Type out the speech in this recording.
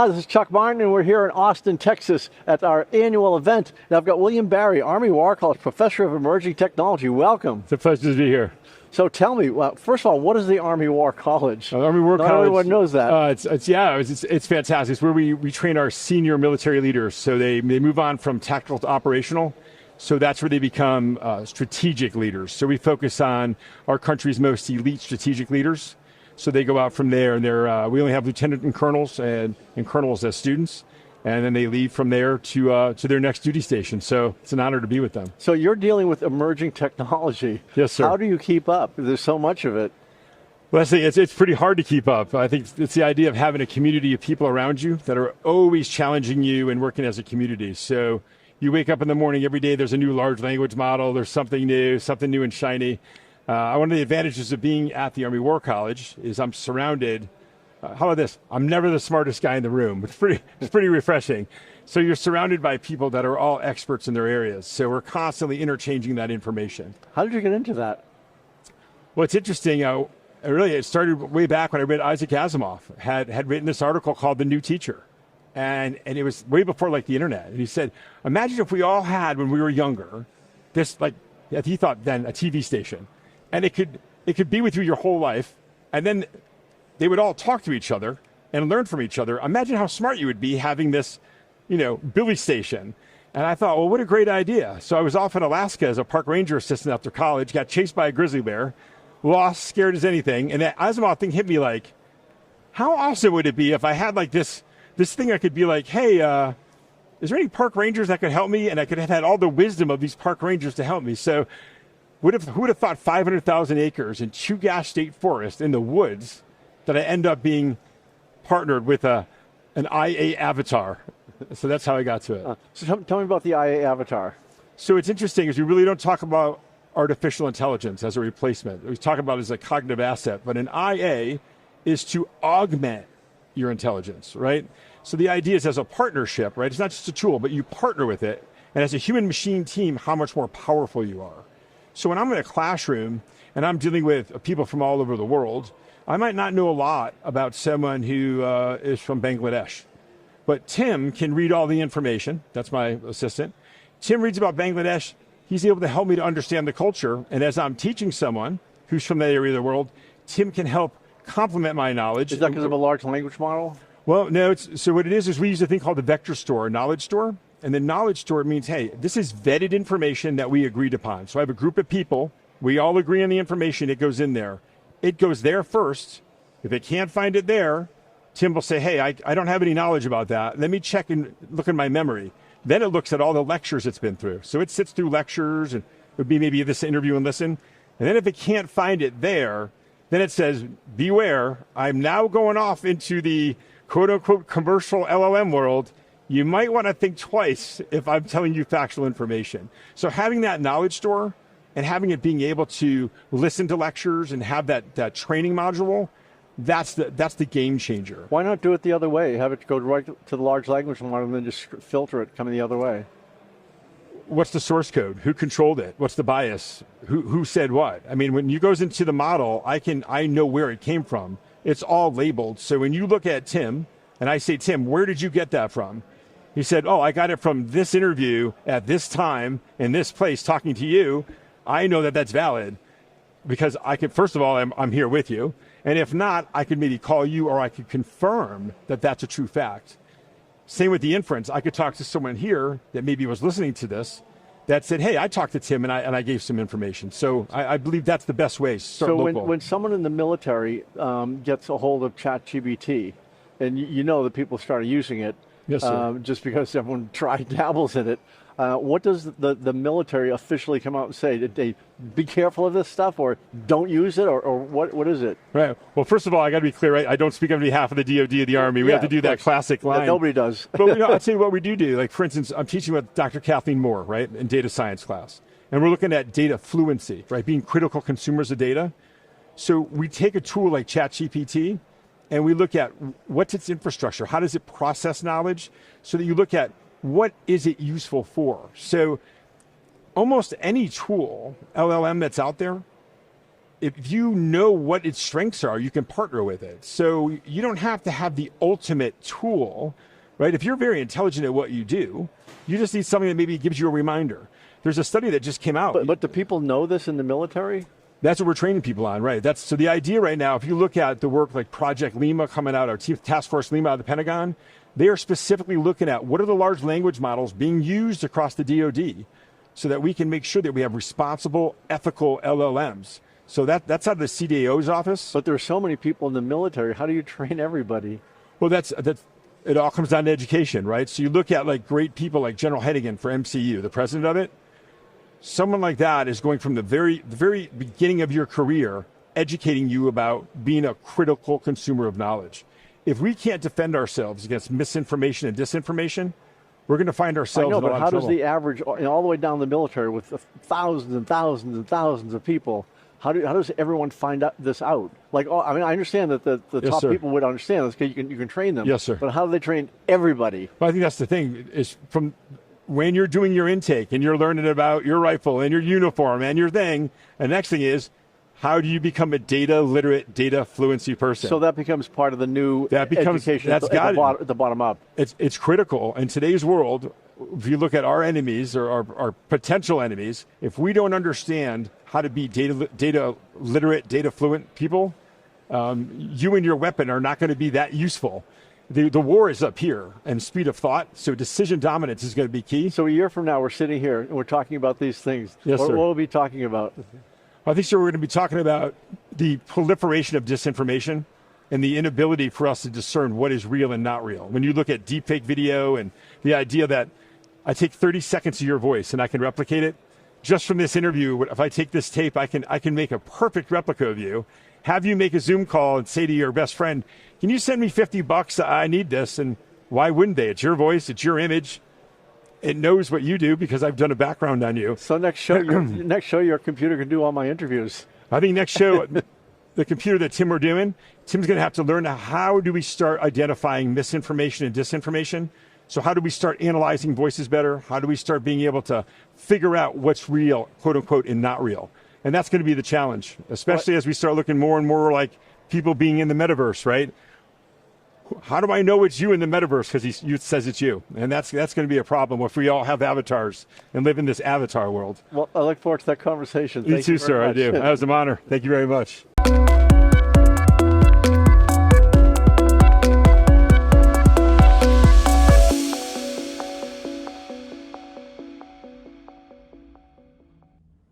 Hi, this is Chuck Martin, and we're here in Austin, Texas at our annual event. And I've got William Barry, Army War College Professor of Emerging Technology. Welcome. It's a pleasure to be here. So tell me, well, first of all, what is the Army War College? Army War College. Not everyone knows that. It's fantastic. It's where we train our senior military leaders. So they move on from tactical to operational. So that's where they become strategic leaders. So we focus on our country's most elite strategic leaders. So they go out from there, and we only have lieutenant and colonels and colonels as students, and then they leave from there to their next duty station. So it's an honor to be with them. So you're dealing with emerging technology. Yes, sir. How do you keep up? There's so much of it. Well, it's pretty hard to keep up. I think it's the idea of having a community of people around you that are always challenging you and working as a community. So you wake up in the morning, every day there's a new large language model, there's something new and shiny. One of the advantages of being at the Army War College is I'm surrounded. How about this? I'm never the smartest guy in the room. It's pretty refreshing. So you're surrounded by people that are all experts in their areas. So we're constantly interchanging that information. How did you get into that? Well, it's interesting. It started way back when I read Isaac Asimov had written this article called The New Teacher. And it was way before like the internet. And he said, imagine if we all had, when we were younger, this he thought then a TV station. And it could be with you your whole life, and then they would all talk to each other and learn from each other. Imagine how smart you would be having this, Billy station. And I thought, well, what a great idea. So I was off in Alaska as a park ranger assistant after college, got chased by a grizzly bear, lost, scared as anything. And that Asimov thing hit me like, how awesome would it be if I had like this thing I could be like, hey, is there any park rangers that could help me? And I could have had all the wisdom of these park rangers to help me. So who would have thought 500,000 acres in Chugach State Forest in the woods that I end up being partnered with an IA avatar? So that's how I got to it. So tell me about the IA avatar. So it's interesting is we really don't talk about artificial intelligence as a replacement. We talk about it as a cognitive asset, but an IA is to augment your intelligence, right? So the idea is as a partnership, right? It's not just a tool, but you partner with it. And as a human machine team, how much more powerful you are. So when I'm in a classroom and I'm dealing with people from all over the world, I might not know a lot about someone who is from Bangladesh. But Tim can read all the information. That's my assistant. Tim reads about Bangladesh. He's able to help me to understand the culture. And as I'm teaching someone who's from that area of the world, Tim can help complement my knowledge. Is that because of a large language model? Well, no. So what it is we use a thing called the vector store, a knowledge store. And the knowledge store means, hey, this is vetted information that we agreed upon. So I have a group of people. We all agree on the information. It goes in there. It goes there first. If it can't find it there, Tim will say, hey, I don't have any knowledge about that. Let me check and look in my memory. Then it looks at all the lectures it's been through. So it sits through lectures, and it would be maybe this interview and listen. And then if it can't find it there, then it says, beware, I'm now going off into the quote-unquote commercial LLM world. You might want to think twice if I'm telling you factual information. So having that knowledge store and having it being able to listen to lectures and have that training module, that's the game changer. Why not do it the other way? Have it go right to the large language model and then just filter it coming the other way? What's the source code? Who controlled it? What's the bias? Who said what? I mean, when you goes into the model, I know where it came from. It's all labeled. So when you look at Tim and I say, Tim, where did you get that from? He said, oh, I got it from this interview at this time in this place talking to you. I know that that's valid because I could, first of all, I'm here with you. And if not, I could maybe call you or I could confirm that that's a true fact. Same with the inference. I could talk to someone here that maybe was listening to this that said, hey, I talked to Tim and I gave some information. So I believe that's the best way. So when someone in the military gets a hold of ChatGPT, and you know that people started using it, yes, just because everyone dabbles in it. What does the military officially come out and say? Did they be careful of this stuff, or don't use it, or what is it? Right. Well, first of all, I got to be clear, right? I don't speak on behalf of the DoD or the Army. We have to do that classic line. Nobody does. But I'll tell you what we do. Like, for instance, I'm teaching with Dr. Kathleen Moore, right, in data science class. And we're looking at data fluency, right, being critical consumers of data. So we take a tool like ChatGPT, and we look at what's its infrastructure, how does it process knowledge, so that you look at what is it useful for. So almost any tool, LLM that's out there, if you know what its strengths are, you can partner with it. So you don't have to have the ultimate tool, right? If you're very intelligent at what you do, you just need something that maybe gives you a reminder. There's a study that just came out. But do people know this in the military? That's what we're training people on, right? So the idea right now, if you look at the work like Project Lima coming out, our Task Force Lima out of the Pentagon, they are specifically looking at what are the large language models being used across the DoD so that we can make sure that we have responsible, ethical LLMs. So that's out of the CDAO's office. But there are so many people in the military. How do you train everybody? Well, that's it all comes down to education, right? So you look at like great people like General Hennigan for MCU, the president of it. Someone like that is going from the very beginning of your career, educating you about being a critical consumer of knowledge. If we can't defend ourselves against misinformation and disinformation, we're going to find ourselves in a lot of trouble. How does the average, all the way down the military with thousands and thousands and thousands of people, how does everyone find this out? Like, I mean, I understand that the Yes, top sir. people would understand this because you can train them. Yes, sir. But how do they train everybody? Well, I think that's the thing, is from when you're doing your intake and you're learning about your rifle and your uniform and your thing, the next thing is, how do you become a data literate, data fluency person? So that becomes part of the new education at the bottom up. It's critical in today's world. If you look at our enemies or our potential enemies, if we don't understand how to be data literate, data fluent people, you and your weapon are not going to be that useful. The war is up here and speed of thought, so decision dominance is going to be key. So a year from now, we're sitting here and we're talking about these things. Yes, what sir. will we be talking about? I think so. We're going to be talking about the proliferation of disinformation and the inability for us to discern what is real and not real. When you look at deepfake video and the idea that I take 30 seconds of your voice and I can replicate it, just from this interview, if I take this tape, I can make a perfect replica of you, have you make a Zoom call and say to your best friend, can you send me $50? I need this. And why wouldn't they? It's your voice. It's your image. It knows what you do because I've done a background on you. So next show, your computer can do all my interviews. I think next show, the computer that Tim we're doing, Tim's going to have to learn how do we start identifying misinformation and disinformation. So how do we start analyzing voices better? How do we start being able to figure out what's real, quote unquote, and not real? And that's going to be the challenge, especially as we start looking more and more like people being in the metaverse, right? How do I know it's you in the metaverse? Because he says it's you. And that's going to be a problem if we all have avatars and live in this avatar world. Well, I look forward to that conversation. You too, sir. I do. That was an honor. Thank you very much.